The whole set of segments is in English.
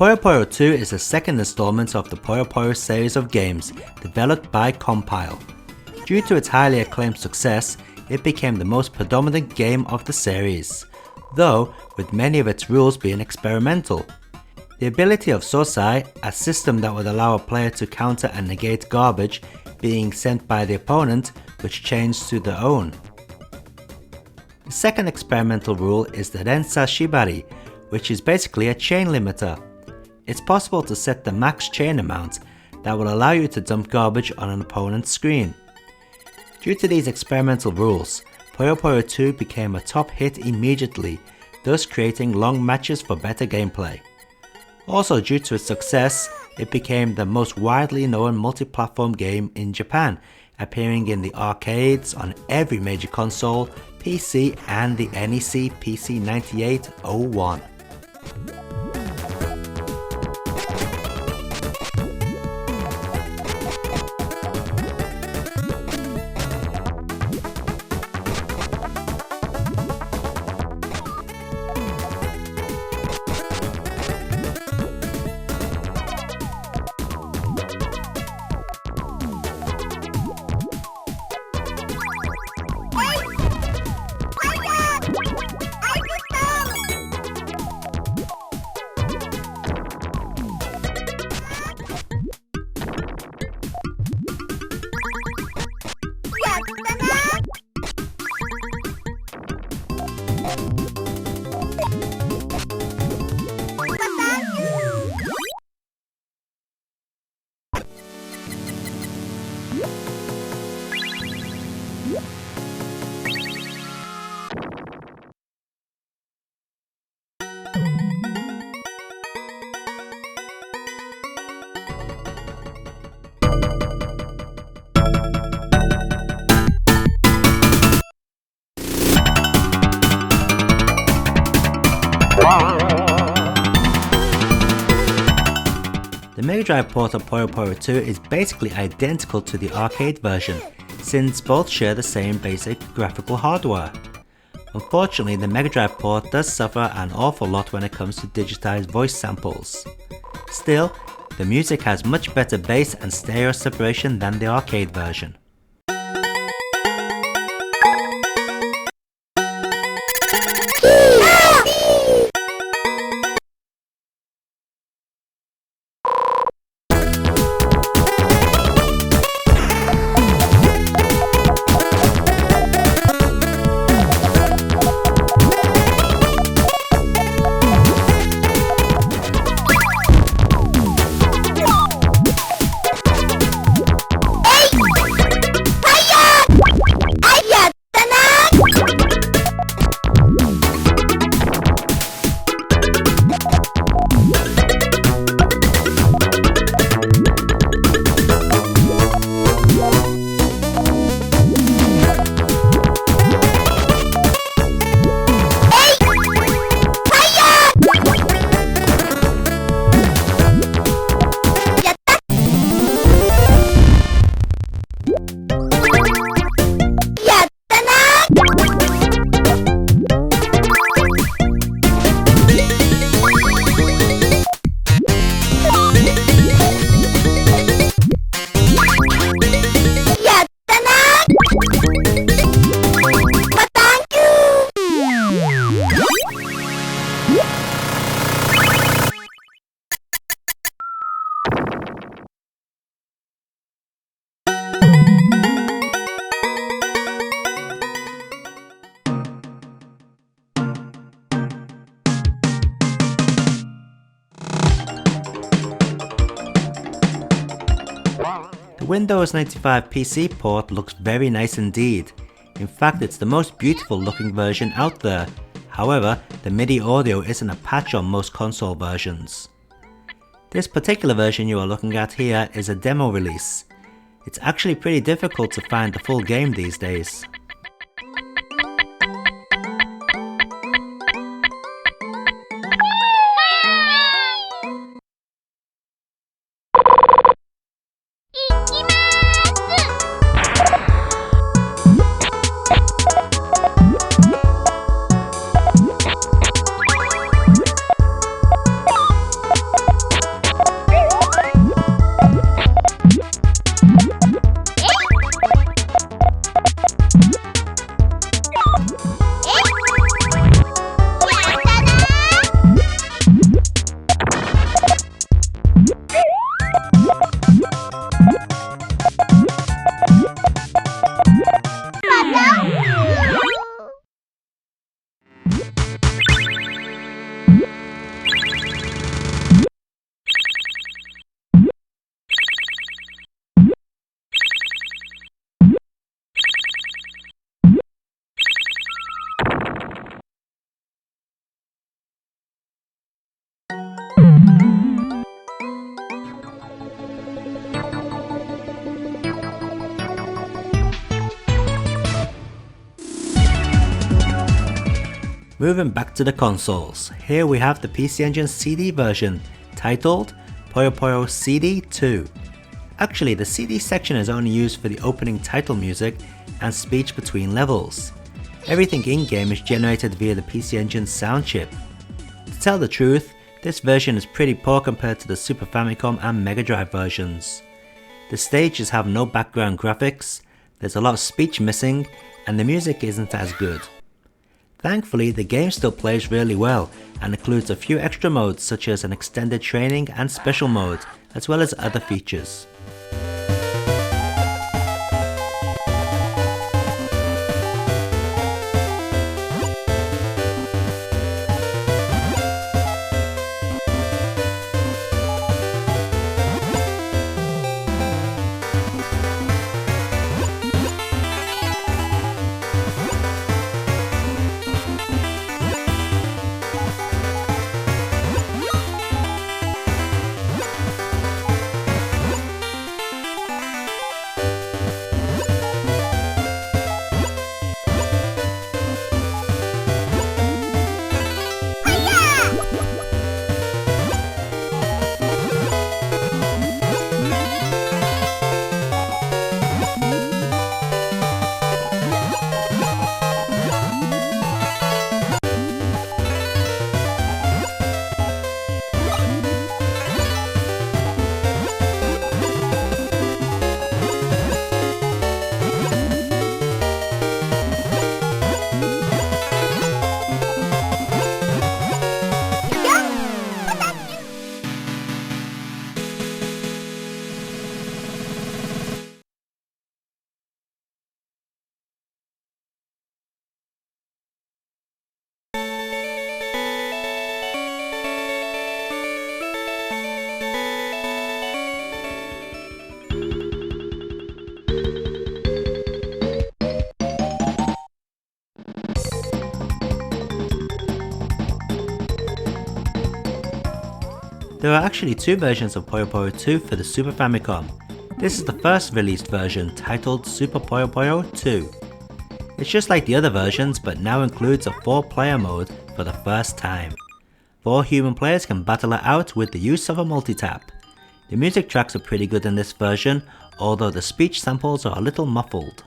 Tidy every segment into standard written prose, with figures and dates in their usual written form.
Puyo Puyo 2 is the second installment of the Puyo Puyo series of games developed by Compile. Due to its highly acclaimed success, it became the most predominant game of the series, though with many of its rules being experimental. The ability of Sosai, a system that would allow a player to counter and negate garbage being sent by the opponent, which changed to their own. The second experimental rule is the Rensa Shibari, which is basically a chain limiter. It's possible to set the max chain amount that will allow you to dump garbage on an opponent's screen. Due to these experimental rules, Puyo Puyo 2 became a top hit immediately, thus creating long matches for better gameplay. Also, due to its success, it became the most widely known multi-platform game in Japan, appearing in the arcades on every major console, PC and the NEC PC9801. The Mega Drive port of Puyo Puyo 2 is basically identical to the arcade version, since both share the same basic graphical hardware. Unfortunately, the Mega Drive port does suffer an awful lot when it comes to digitized voice samples. Still, the music has much better bass and stereo separation than the arcade version. The Windows 95 PC port looks very nice indeed. In fact, it's the most beautiful looking version out there. However, the MIDI audio isn't a patch on most console versions. This particular version you are looking at here is a demo release. It's actually pretty difficult to find the full game these days. Moving back to the consoles, here we have the PC Engine CD version, titled Puyo Puyo CD 2. Actually, the CD section is only used for the opening title music and speech between levels. Everything in-game is generated via the PC Engine sound chip. To tell the truth, this version is pretty poor compared to the Super Famicom and Mega Drive versions. The stages have no background graphics, there's a lot of speech missing, and the music isn't as good. Thankfully, the game still plays really well and includes a few extra modes such as an extended training and special mode, as well as other features. There are actually two versions of Puyo Puyo 2 for the Super Famicom. This is the first released version, titled Super Puyo Puyo 2. It's just like the other versions, but now includes a 4-player mode for the first time. 4 human players can battle it out with the use of a multi-tap. The music tracks are pretty good in this version, although the speech samples are a little muffled.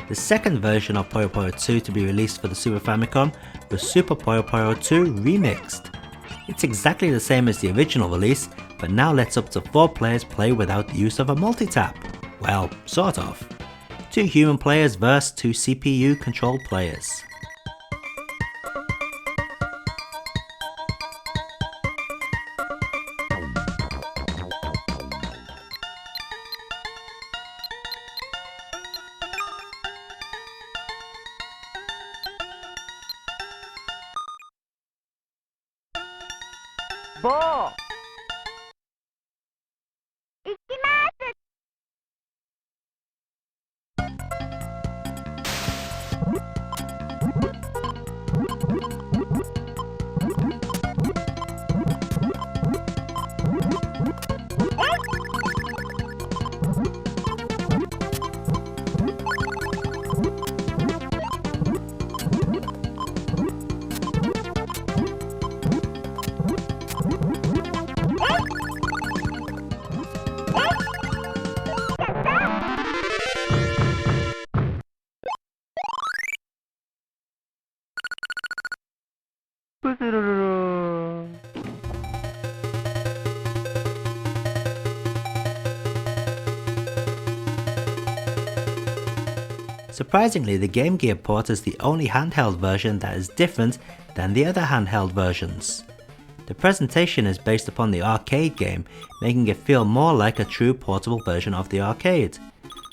The second version of Puyo Puyo 2 to be released for the Super Famicom was Super Puyo Puyo 2 Remixed. It's exactly the same as the original release, but now lets up to 4 players play without the use of a multi-tap. Well, sort of. 2 human players versus 2 CPU controlled players. 棒。行きます。プスルルル。Surprisingly, the Game Gear port is the only handheld version that is different than the other handheld versions. The presentation is based upon the arcade game, making it feel more like a true portable version of the arcade.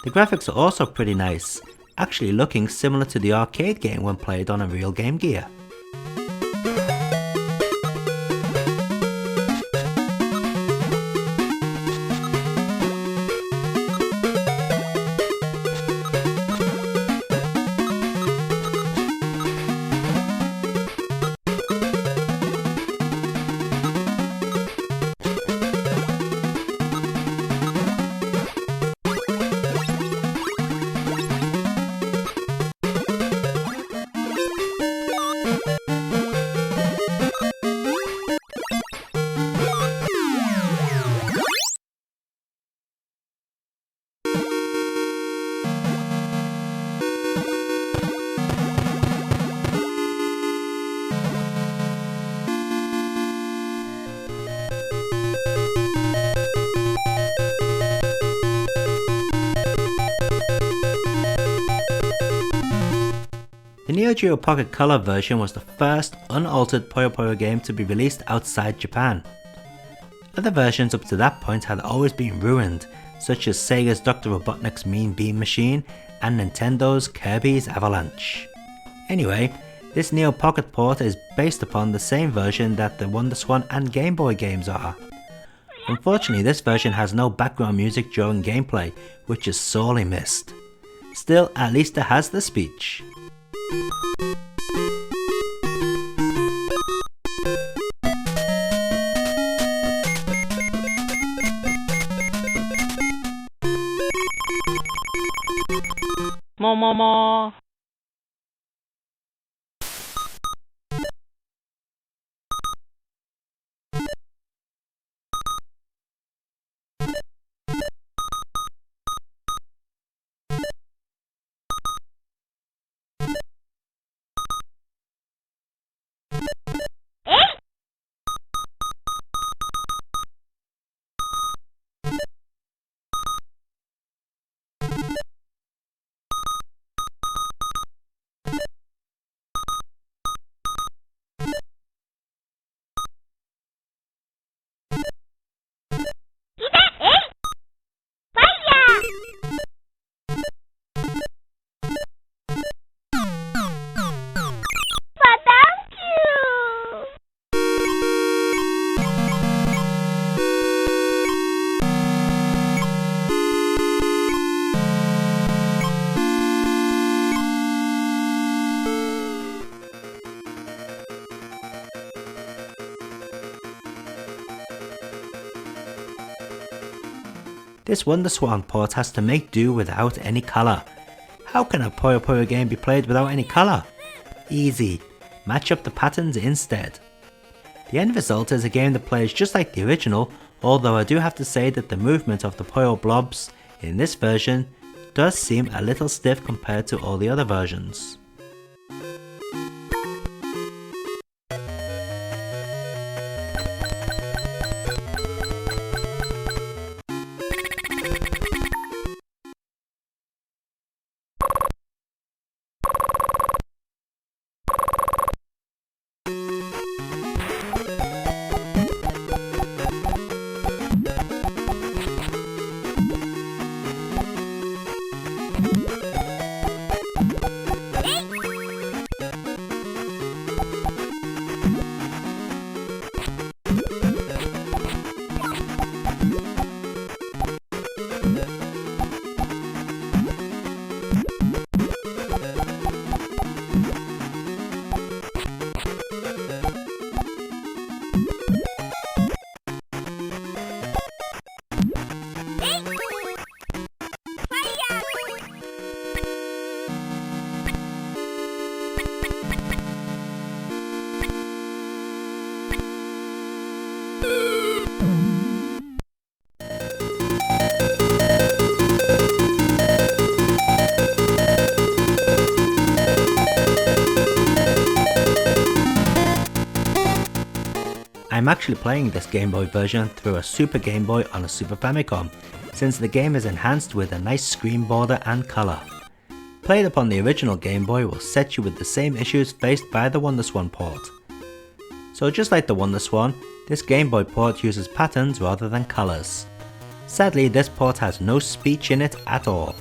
The graphics are also pretty nice, actually looking similar to the arcade game when played on a real Game Gear. The Neo Geo Pocket Colour version was the first unaltered Puyo Puyo game to be released outside Japan. Other versions up to that point had always been ruined, such as Sega's Dr. Robotnik's Mean Bean Machine and Nintendo's Kirby's Avalanche. Anyway, this Neo Pocket port is based upon the same version that the Wonderswan and Gameboy games are. Unfortunately, this version has no background music during gameplay, which is sorely missed. Still, at least it has the speech. Mo. This Wonderswan port has to make do without any colour. How can a Puyo Puyo game be played without any colour? Easy, match up the patterns instead. The end result is a game that plays just like the original, although I do have to say that the movement of the Puyo blobs in this version does seem a little stiff compared to all the other versions. actually playing this Game Boy version through a Super Game Boy on a Super Famicom, since the game is enhanced with a nice screen border and colour. Played upon the original Game Boy will set you with the same issues faced by the Wonderswan port. So just like the Wonderswan, this Game Boy port uses patterns rather than colours. Sadly, this port has no speech in it at all.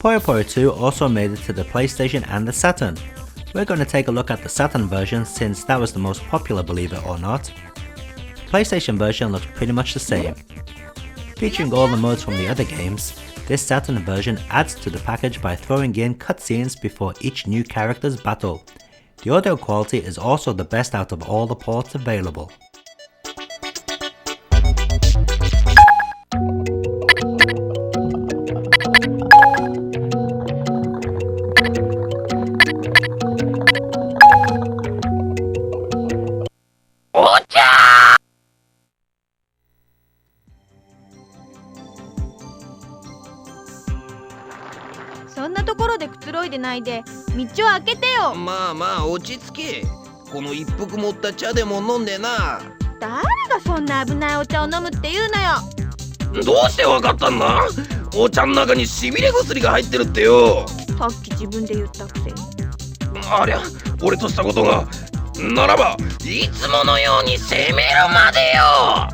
Puyo Puyo 2 also made it to the PlayStation and the Saturn. We're going to take a look at the Saturn version since that was the most popular, believe it or not. The PlayStation version looks pretty much the same. Featuring all the modes from the other games, this Saturn version adds to the package by throwing in cutscenes before each new character's battle. The audio quality is also the best out of all the ports available.そんなところでくつろいでないで道を開けてよ。まあまあ落ち着け。この一服持った茶でも飲んでな。誰がそんな危ないお茶を飲むって言うのよ。どうしてわかったんだ？お茶の中にしびれ薬が入ってるってよ。さっき自分で言ったくせに。ありゃ、俺としたことが。ならばいつものように攻めるまでよ。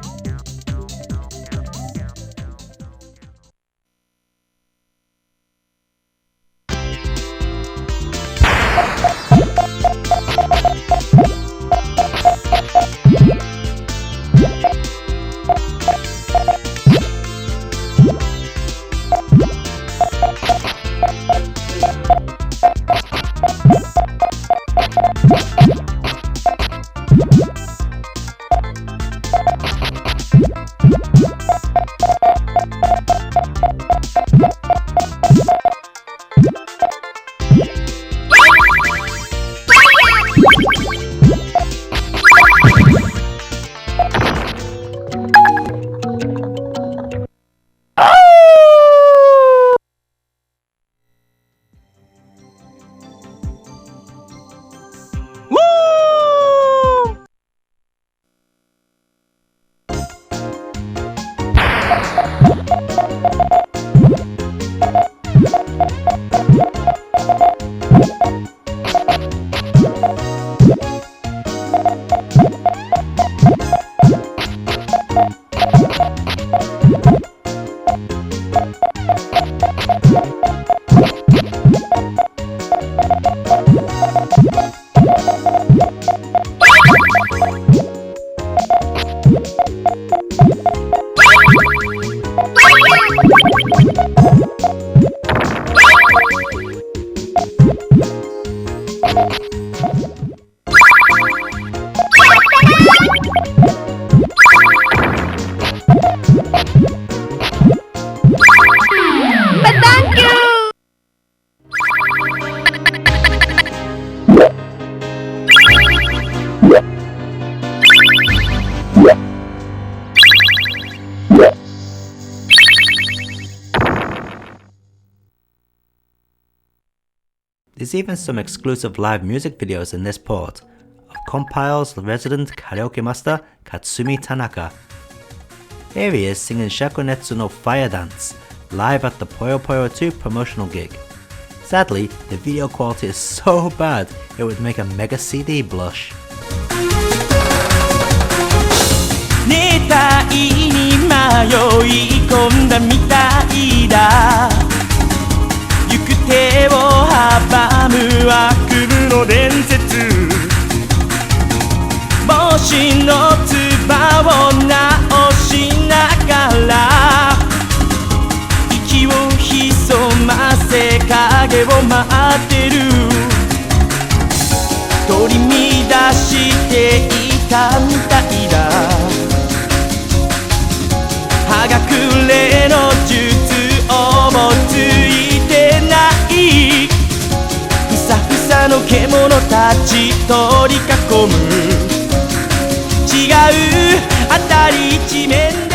There's even some exclusive live music videos in this port of Compile's resident karaoke master Katsumi Tanaka. Here he is singing Shakunetsu no Fire Dance, live at the Puyo Puyo 2 promotional gig. Sadly, the video quality is so bad it would make a mega CD blush. 寝たいに迷い込んだみたいだ行く手を阻む悪夢の伝説帽子のつばを直しながら息を潜ませ影を待ってる取り乱していたみたいだ葉隠れの術をもついてないふさふさの獣たち取り囲む違う当たり地面